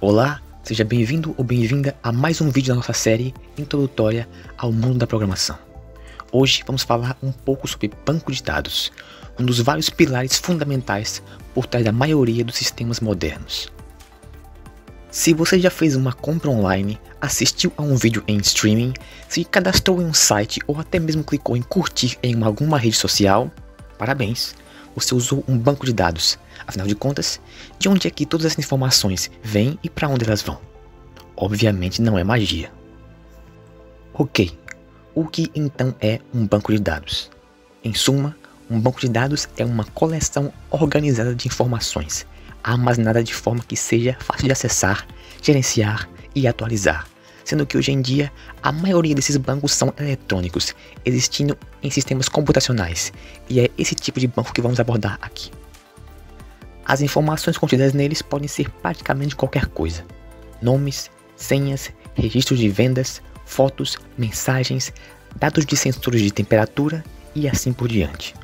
Olá, seja bem-vindo ou bem-vinda a mais um vídeo da nossa série introdutória ao mundo da programação. Hoje vamos falar um pouco sobre banco de dados, um dos vários pilares fundamentais por trás da maioria dos sistemas modernos. Se você já fez uma compra online, assistiu a um vídeo em streaming, se cadastrou em um site ou até mesmo clicou em curtir em alguma rede social, parabéns! Você usou um banco de dados. Afinal de contas, de onde é que todas essas informações vêm e para onde elas vão? Obviamente não é magia. Ok, o que então é um banco de dados? Em suma, um banco de dados é uma coleção organizada de informações, armazenada de forma que seja fácil de acessar, gerenciar e atualizar, sendo que hoje em dia a maioria desses bancos são eletrônicos, existindo em sistemas computacionais, e é esse tipo de banco que vamos abordar aqui. As informações contidas neles podem ser praticamente qualquer coisa: nomes, senhas, registros de vendas, fotos, mensagens, dados de sensores de temperatura e assim por diante.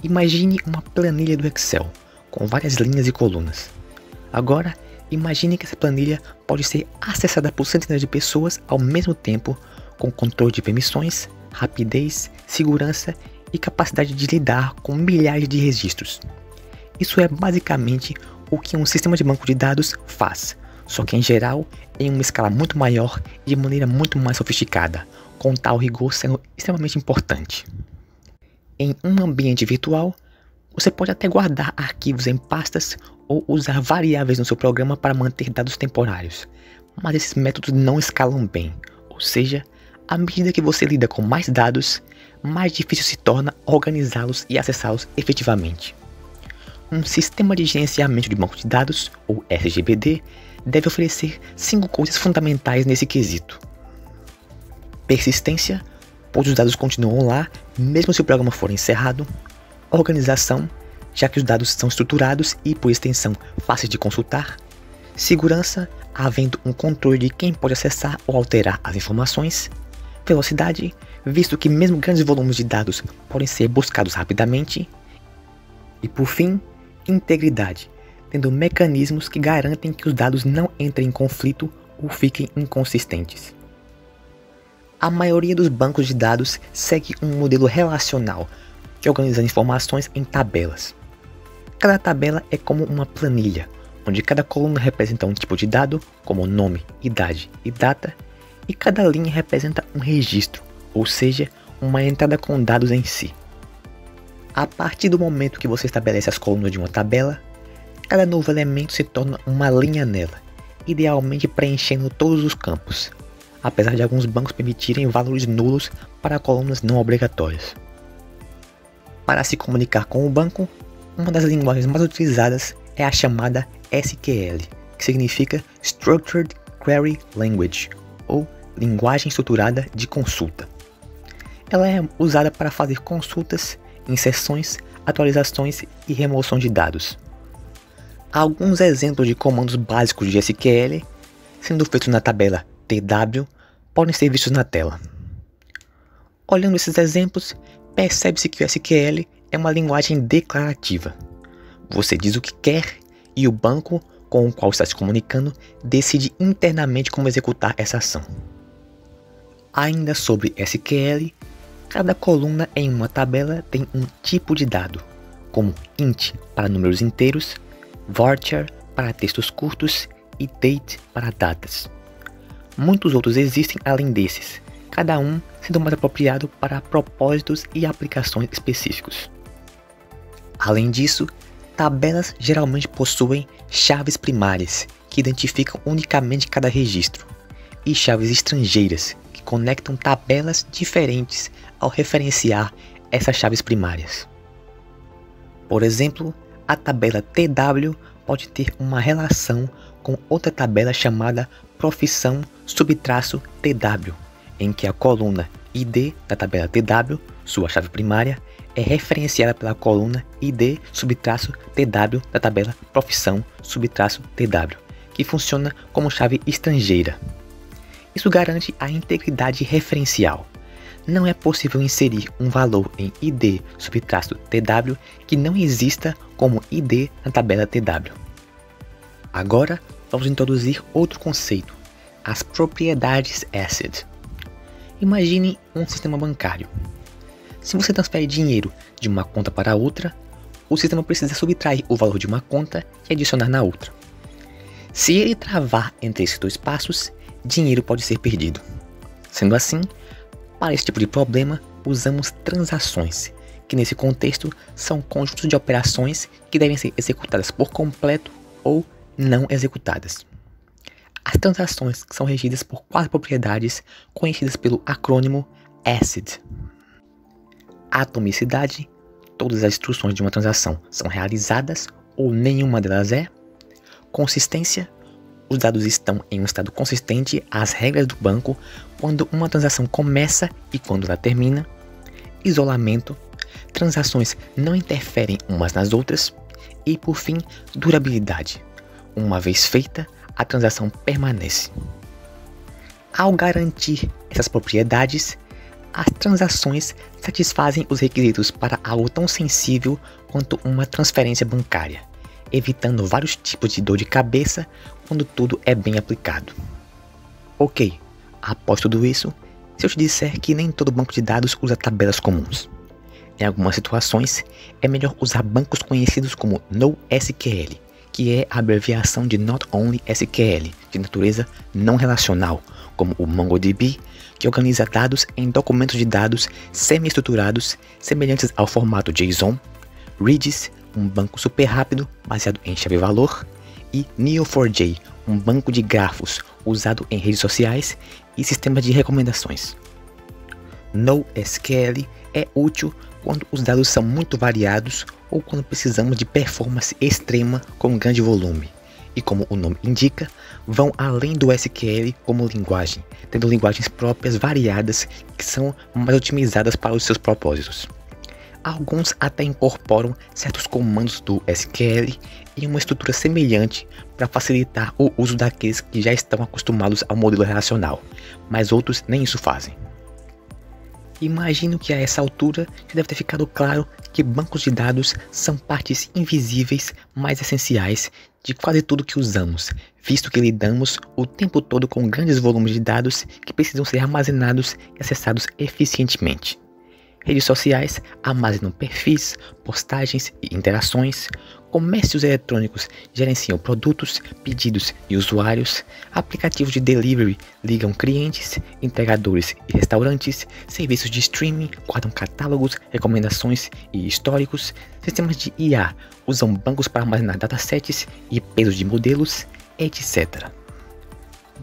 Imagine uma planilha do Excel, com várias linhas e colunas. Agora, imagine que essa planilha pode ser acessada por centenas de pessoas ao mesmo tempo, com controle de permissões, rapidez, segurança e capacidade de lidar com milhares de registros. Isso é basicamente o que um sistema de banco de dados faz, só que em geral em uma escala muito maior e de maneira muito mais sofisticada, com tal rigor sendo extremamente importante. Em um ambiente virtual, você pode até guardar arquivos em pastas ou usar variáveis no seu programa para manter dados temporários, mas esses métodos não escalam bem, ou seja, à medida que você lida com mais dados, mais difícil se torna organizá-los e acessá-los efetivamente. Um sistema de gerenciamento de banco de dados, ou SGBD, deve oferecer 5 coisas fundamentais nesse quesito. Persistência, pois os dados continuam lá mesmo se o programa for encerrado. Organização, já que os dados são estruturados e, por extensão, fáceis de consultar. Segurança, havendo um controle de quem pode acessar ou alterar as informações. Velocidade, visto que mesmo grandes volumes de dados podem ser buscados rapidamente. E por fim, integridade, tendo mecanismos que garantem que os dados não entrem em conflito ou fiquem inconsistentes. A maioria dos bancos de dados segue um modelo relacional, que organiza informações em tabelas. Cada tabela é como uma planilha, onde cada coluna representa um tipo de dado, como nome, idade e data, e cada linha representa um registro, ou seja, uma entrada com dados em si. A partir do momento que você estabelece as colunas de uma tabela, cada novo elemento se torna uma linha nela, idealmente preenchendo todos os campos, apesar de alguns bancos permitirem valores nulos para colunas não obrigatórias. Para se comunicar com o banco, uma das linguagens mais utilizadas é a chamada SQL, que significa Structured Query Language, ou Linguagem Estruturada de Consulta. Ela é usada para fazer consultas, inserções, atualizações e remoção de dados. Alguns exemplos de comandos básicos de SQL, sendo feitos na tabela TW, podem ser vistos na tela. Olhando esses exemplos, percebe-se que o SQL é uma linguagem declarativa. Você diz o que quer e o banco com o qual está se comunicando decide internamente como executar essa ação. Ainda sobre SQL, cada coluna em uma tabela tem um tipo de dado, como int para números inteiros, varchar para textos curtos e date para datas. Muitos outros existem além desses, cada um sendo mais apropriado para propósitos e aplicações específicos. Além disso, tabelas geralmente possuem chaves primárias, que identificam unicamente cada registro, e chaves estrangeiras, que conectam tabelas diferentes ao referenciar essas chaves primárias. Por exemplo, a tabela TW pode ter uma relação com outra tabela chamada profissão-TW, em que a coluna ID da tabela TW, sua chave primária, é referenciada pela coluna ID-TW da tabela profissão-TW, que funciona como chave estrangeira. Isso garante a integridade referencial. Não é possível inserir um valor em ID-TW que não exista como ID na tabela TW. Agora, vamos introduzir outro conceito, as propriedades ACID. Imagine um sistema bancário. Se você transfere dinheiro de uma conta para outra, o sistema precisa subtrair o valor de uma conta e adicionar na outra. Se ele travar entre esses dois passos, dinheiro pode ser perdido. Sendo assim, para esse tipo de problema, usamos transações, que nesse contexto são conjuntos de operações que devem ser executadas por completo ou não executadas. As transações são regidas por 4 propriedades conhecidas pelo acrônimo ACID. Atomicidade, todas as instruções de uma transação são realizadas ou nenhuma delas é. Consistência, os dados estão em um estado consistente às regras do banco quando uma transação começa e quando ela termina. Isolamento, transações não interferem umas nas outras. E por fim, durabilidade. Uma vez feita, a transação permanece. Ao garantir essas propriedades, as transações satisfazem os requisitos para algo tão sensível quanto uma transferência bancária, evitando vários tipos de dor de cabeça quando tudo é bem aplicado. Ok, após tudo isso, se eu te disser que nem todo banco de dados usa tabelas comuns. Em algumas situações, é melhor usar bancos conhecidos como NoSQL, que é a abreviação de Not Only SQL, de natureza não relacional, como o MongoDB, que organiza dados em documentos de dados semi-estruturados semelhantes ao formato JSON, Redis, um banco super rápido baseado em chave-valor, e Neo4j, um banco de grafos usado em redes sociais e sistemas de recomendações. NoSQL é útil quando os dados são muito variados ou quando precisamos de performance extrema com grande volume. E como o nome indica, vão além do SQL como linguagem, tendo linguagens próprias variadas que são mais otimizadas para os seus propósitos. Alguns até incorporam certos comandos do SQL em uma estrutura semelhante para facilitar o uso daqueles que já estão acostumados ao modelo relacional, mas outros nem isso fazem. Imagino que a essa altura já deve ter ficado claro que bancos de dados são partes invisíveis, mas essenciais de quase tudo que usamos, visto que lidamos o tempo todo com grandes volumes de dados que precisam ser armazenados e acessados eficientemente. Redes sociais armazenam perfis, postagens e interações. Comércios eletrônicos gerenciam produtos, pedidos e usuários. Aplicativos de delivery ligam clientes, entregadores e restaurantes. Serviços de streaming guardam catálogos, recomendações e históricos. Sistemas de IA usam bancos para armazenar datasets e pesos de modelos, etc.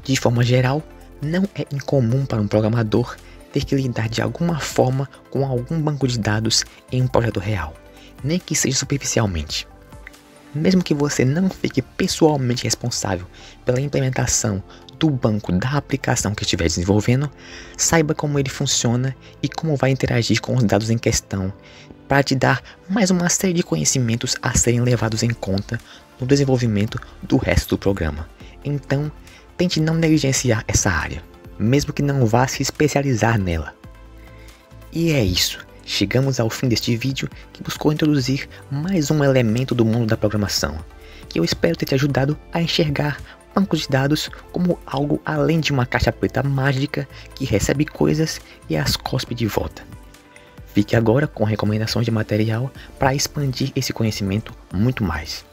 De forma geral, não é incomum para um programador ter que lidar de alguma forma com algum banco de dados em um projeto real, nem que seja superficialmente. Mesmo que você não fique pessoalmente responsável pela implementação do banco da aplicação que estiver desenvolvendo, saiba como ele funciona e como vai interagir com os dados em questão, para te dar mais uma série de conhecimentos a serem levados em conta no desenvolvimento do resto do programa. Então, tente não negligenciar essa área, mesmo que não vá se especializar nela. E é isso, chegamos ao fim deste vídeo que buscou introduzir mais um elemento do mundo da programação, que eu espero ter te ajudado a enxergar bancos de dados como algo além de uma caixa preta mágica que recebe coisas e as cospe de volta. Fique agora com recomendações de material para expandir esse conhecimento muito mais.